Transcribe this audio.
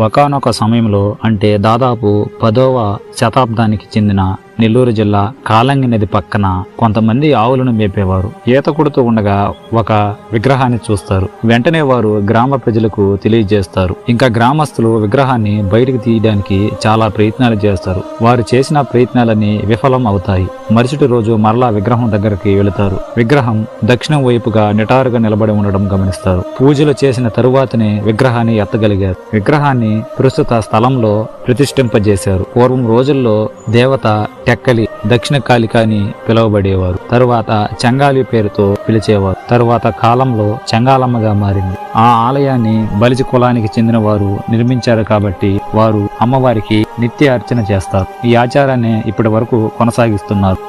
ఒకానొక సమయంలో అంటే దాదాపు 10వ శతాబ్దానికి చెందిన నెల్లూరు జిల్లా కాలంగి నది పక్కన కొంతమంది ఆవులను మేపేవారు. ఈత కొడుతూ ఉండగా ఒక విగ్రహాన్ని చూస్తారు. వెంటనే వారు గ్రామ ప్రజలకు తెలియజేస్తారు. ఇంకా గ్రామస్తులు విగ్రహాన్ని బయటకు తీయడానికి చాలా ప్రయత్నాలు చేస్తారు. వారు చేసిన ప్రయత్నాలన్నీ విఫలం అవుతాయి. మరుసటి రోజు మరలా విగ్రహం దగ్గరికి వెళుతారు. విగ్రహం దక్షిణం వైపుగా నిటారుగా నిలబడి ఉండడం గమనిస్తారు. పూజలు చేసిన తరువాతనే విగ్రహాన్ని ఎత్తగలిగారు. విగ్రహాన్ని ప్రస్తుత స్థలంలో ప్రతిష్ఠింపజేశారు. పూర్వం రోజుల్లో దేవత టెక్కలి దక్షిణ కాళిక అని పిలువబడేవారు. తరువాత చెంగాలి పేరుతో పిలిచేవారు. తరువాత కాలంలో చెంగాలమ్మగా మారింది. ఆ ఆలయాన్ని బలిజ కులానికి చెందిన వారు నిర్మించారు కాబట్టి వారు అమ్మవారికి నిత్య అర్చన చేస్తారు. ఈ ఆచారాన్ని ఇప్పటి వరకు కొనసాగిస్తున్నారు.